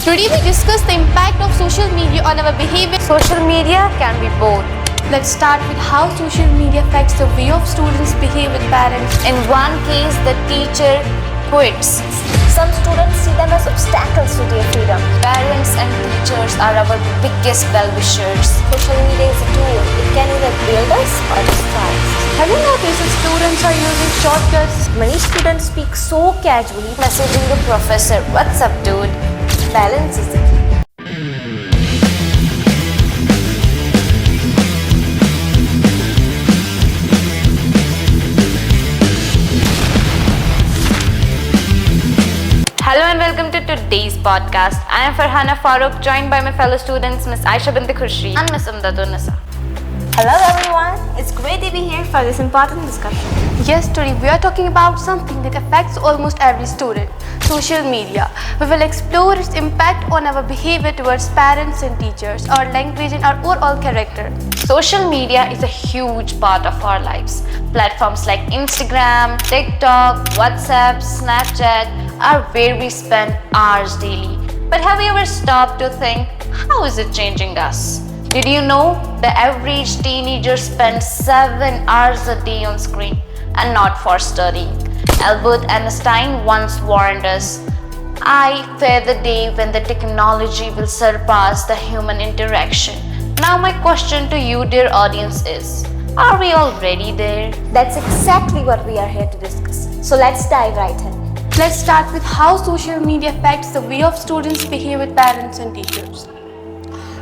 Today we discuss the impact of social media on our behavior. Social media can be both. Let's start with how social media affects the way of students behave with parents. In one case, the teacher quits. Some students see them as obstacles to their freedom. Parents and teachers are our biggest well-wishers. Social media is a tool. It can either build us or destroy us. Have you noticed that students are using shortcuts? Many students speak so casually. Messaging the professor, "What's up, dude?" Balance is the key. Hello and welcome to today's podcast. I am Farhana Farooq, joined by my fellow students Miss Aisha Binti Khushri and Miss Umdatu Nisa. Hello everyone. It's great to be here for this important discussion. Yes, today we are talking about something that affects almost every student, social media. We will explore its impact on our behavior towards parents and teachers, our language and our overall character. Social media is a huge part of our lives. Platforms like Instagram, TikTok, WhatsApp, Snapchat are where we spend hours daily. But have you ever stopped to think, how is it changing us? Did you know the average teenager spends 7 hours a day on screen and not for studying? Albert Einstein once warned us, "I fear the day when the technology will surpass the human interaction." Now my question to you, dear audience, is, are we already there? That's exactly what we are here to discuss. So let's dive right in. Let's start with how social media affects the way of students behave with parents and teachers.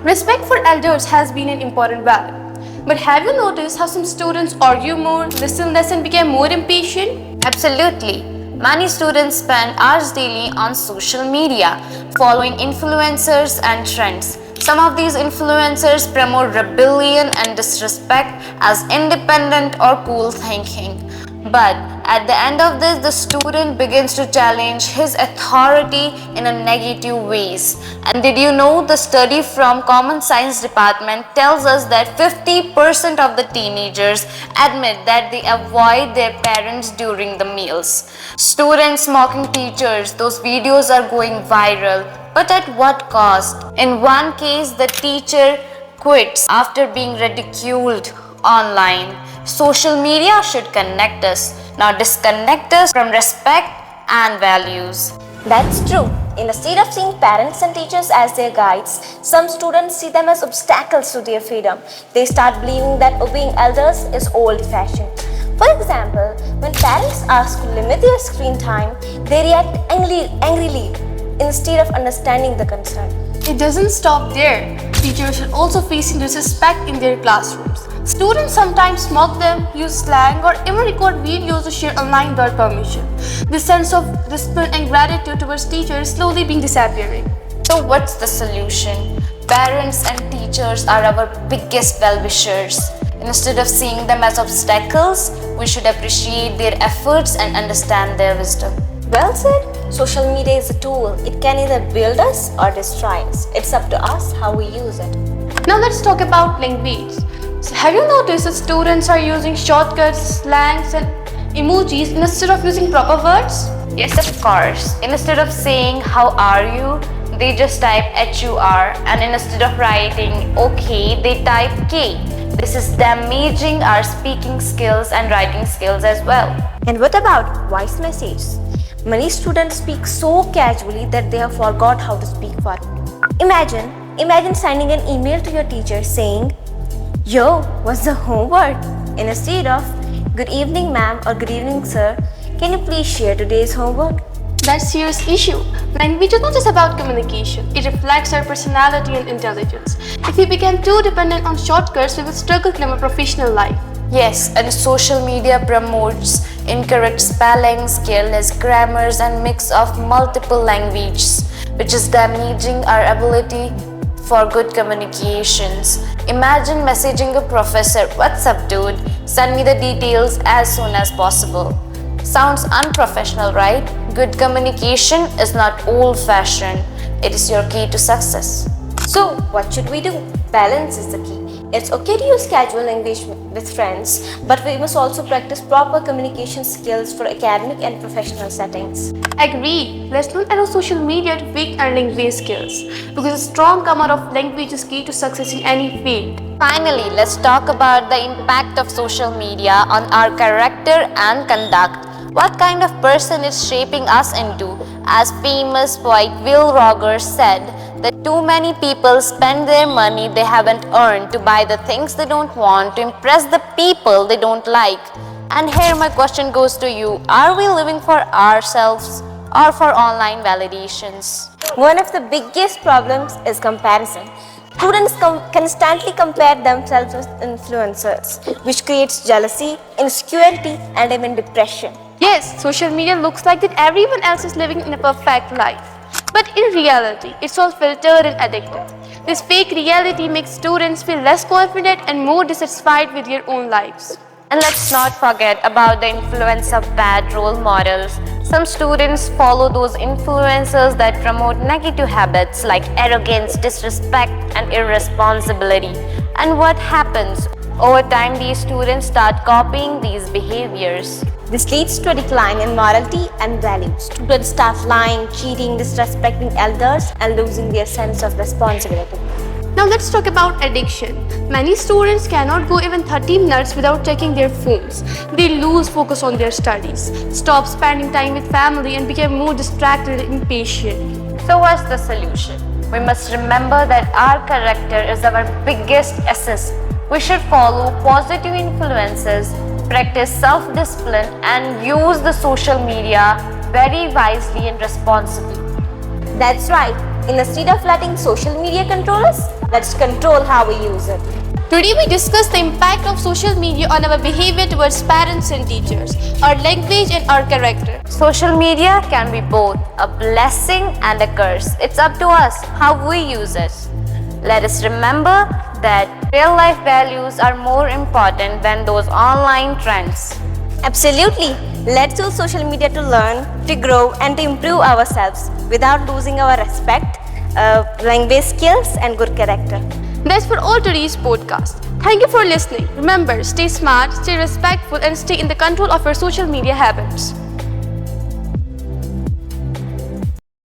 Respect for elders has been an important value. But have you noticed how some students argue more, listen less, and become more impatient? Absolutely. Many students spend hours daily on social media, following influencers and trends. Some of these influencers promote rebellion and disrespect as independent or cool thinking. But at the end of this, the student begins to challenge his authority in a negative ways. And did you know the study from Common Science Department tells us that 50% of the teenagers admit that they avoid their parents during the meals. Students mocking teachers, those videos are going viral. But at what cost? In one case, the teacher quits after being ridiculed online. Social media should connect us, not disconnect us from respect and values. That's true. Instead of seeing parents and teachers as their guides, some students see them as obstacles to their freedom. They start believing that obeying elders is old-fashioned. For example, when parents ask to limit their screen time, they react angrily instead of understanding the concern. It doesn't stop there. Teachers are also facing disrespect in their classrooms. Students sometimes mock them, use slang, or even record videos to share online without permission. This sense of respect and gratitude towards teachers is slowly being disappearing. So what's the solution? Parents and teachers are our biggest well-wishers. Instead of seeing them as obstacles, we should appreciate their efforts and understand their wisdom. Well said. Social media is a tool. It can either build us or destroy us. It's up to us how we use it. Now let's talk about language. So have you noticed that students are using shortcuts, slangs, and emojis instead of using proper words? Yes, of course. Instead of saying, "How are you?" they just type HUR, and instead of writing "okay," they type K. This is damaging our speaking skills and writing skills as well. And what about voice messages? Many students speak so casually that they have forgot how to speak formally. Imagine sending an email to your teacher saying, "Yo, what's the homework?" instead of "Good evening, ma'am," or "Good evening, sir. Can you please share today's homework?" That's a serious issue. Language is not just about communication. It reflects our personality and intelligence. If we become too dependent on shortcuts, we will struggle to live a professional life. Yes, and social media promotes incorrect spellings, careless grammars, and mix of multiple languages, which is damaging our ability for good communications. Imagine messaging a professor, "What's up, dude? Send me the details as soon as possible." Sounds unprofessional, right? Good communication is not old-fashioned. It is your key to success. So, what should we do? Balance is the key. It's okay to use casual language with friends, but we must also practice proper communication skills for academic and professional settings. Agree. Let's not allow social media to weaken our language skills because a strong command of language is key to success in any field. Finally, let's talk about the impact of social media on our character and conduct. What kind of person it's shaping us into? As famous poet Will Rogers said, that too many people spend their money they haven't earned to buy the things they don't want to impress the people they don't like. And here my question goes to you, are we living for ourselves or for online validations? One of the biggest problems is comparison. Students constantly compare themselves with influencers, which creates jealousy, insecurity, and even depression. Yes, social media looks like that everyone else is living in a perfect life. But in reality, it's all filtered and addictive. This fake reality makes students feel less confident and more dissatisfied with their own lives. And let's not forget about the influence of bad role models. Some students follow those influencers that promote negative habits like arrogance, disrespect, and irresponsibility. And what happens? Over time, these students start copying these behaviors. This leads to a decline in morality and values. Students start lying, cheating, disrespecting elders, and losing their sense of responsibility. Now let's talk about addiction. Many students cannot go even 30 minutes without checking their phones. They lose focus on their studies, stop spending time with family, and become more distracted and impatient. So what's the solution? We must remember that our character is our biggest asset. We should follow positive influences, practice self-discipline, and use the social media very wisely and responsibly. That's right. Instead of letting social media control us, let's control how we use it. Today we discussed the impact of social media on our behavior towards parents and teachers, our language and our character. Social media can be both a blessing and a curse. It's up to us how we use it. Let us remember that real life values are more important than those online trends. Absolutely. Let's use social media to learn, to grow, and to improve ourselves without losing our respect, language skills, and good character. That's for all today's podcast. Thank you for listening. Remember, stay smart, stay respectful, and stay in the control of your social media habits.